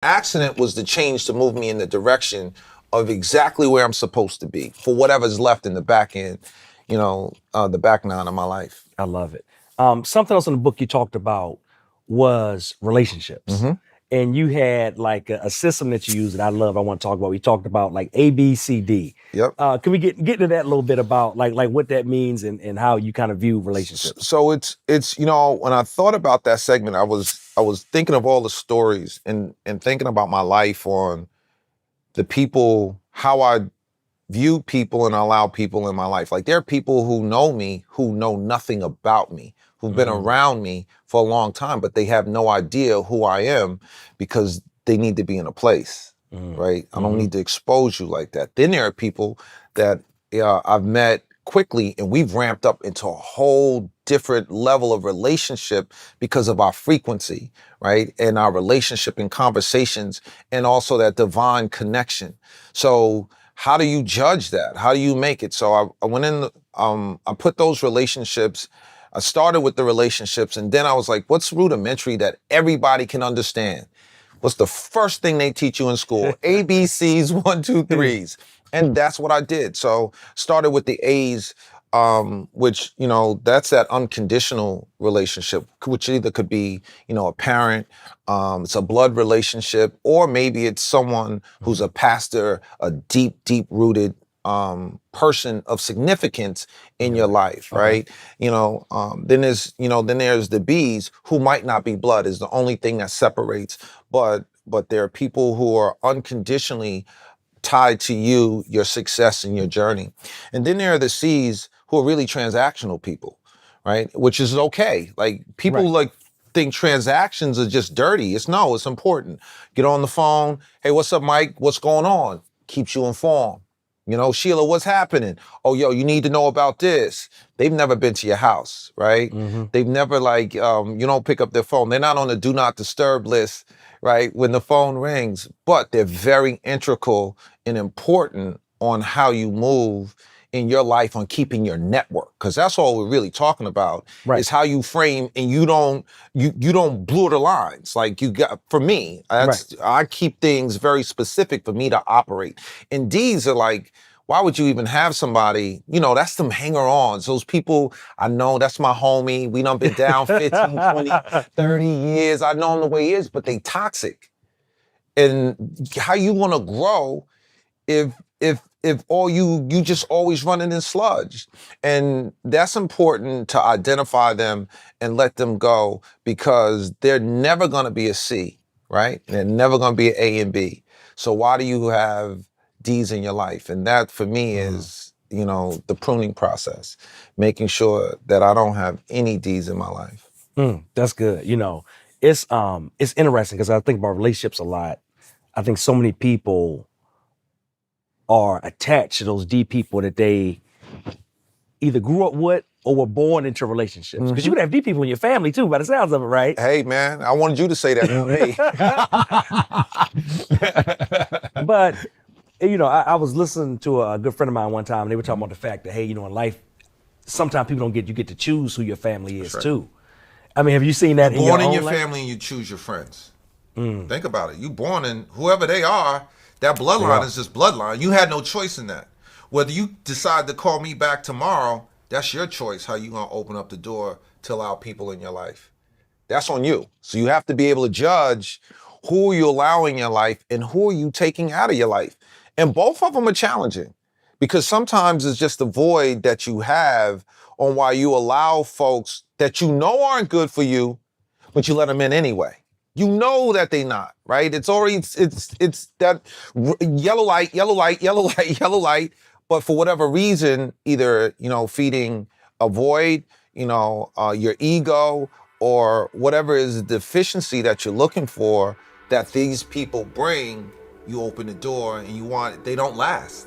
accident was the change to move me in the direction of exactly where I'm supposed to be for whatever's left in the back end, the back nine of my life. I love it. Something else in the book you talked about was relationships. Mm-hmm. And you had like a system that you use that I love. I want to talk about. We talked about like A, B, C, D. Yep. Can we get into that a little bit about like what that means and how you kind of view relationships? So it's when I thought about that segment, I was thinking of all the stories and thinking about my life on the people, how I view people and allow people in my life. Like there are people who know me who know nothing about me, who've been around me for a long time, but they have no idea who I am because they need to be in a place, right? I don't need to expose you like that. Then there are people that I've met quickly and we've ramped up into a whole different level of relationship because of our frequency, right? And our relationship and conversations and also that divine connection. So how do you judge that? How do you make it? So I went in, I put those relationships, I started with the relationships and then I was like, what's rudimentary that everybody can understand? What's the first thing they teach you in school? ABCs, 1, 2, 3s. And that's what I did. So started with the A's, which, that's that unconditional relationship, which either could be, a parent, it's a blood relationship, or maybe it's someone who's a pastor, a deep, deep rooted person of significance in your life, right? Then there's the B's who might not be blood, is the only thing that separates, but there are people who are unconditionally tied to you, your success and your journey. And then there are the C's who are really transactional people, right? Which is okay. Like people think transactions are just dirty. It's important. Get on the phone. Hey, what's up, Mike? What's going on? Keeps you informed. Sheila, what's happening? Oh, yo, you need to know about this. They've never been to your house, right? They've never you don't pick up their phone. They're not on the do not disturb list, right? When the phone rings, but they're very integral and important on how you move in your life on keeping your network. Cause that's all we're really talking about is how you frame and you don't blur the lines. Like for me, I keep things very specific for me to operate. And D's are like, why would you even have somebody, that's them hanger-ons. Those people, I know that's my homie. We done been down 15, 20, 30 years. I know him the way he is, but they toxic. And how you want to grow if all you just always running in sludge. And that's important to identify them and let them go because they're never going to be a C, right? They're never going to be an A and B. So why do you have D's in your life? And that for me is, the pruning process, making sure that I don't have any D's in my life. That's good. It's interesting because I think about relationships a lot. I think so many people are attached to those D people that they either grew up with or were born into relationships. Because you could have D people in your family too, by the sounds of it, right? Hey, man, I wanted you to say that. Hey. But, I was listening to a good friend of mine one time, and they were talking about the fact that, hey, in life, sometimes you get to choose who your family is too. I mean, have you seen that in your own life? family and you choose your friends. Think about it. You born in whoever they are, that bloodline is just bloodline. You had no choice in that. Whether you decide to call me back tomorrow, that's your choice, how you gonna open up the door to allow people in your life. That's on you. So you have to be able to judge who you're allowing in your life and who are you taking out of your life. And both of them are challenging because sometimes it's just the void that you have on why you allow folks that aren't good for you, but you let them in anyway. You know that they're not, right? It's already, it's that yellow light, yellow light, yellow light, yellow light. But for whatever reason, either, feeding a void, your ego or whatever is the deficiency that you're looking for that these people bring, you open the door and they don't last.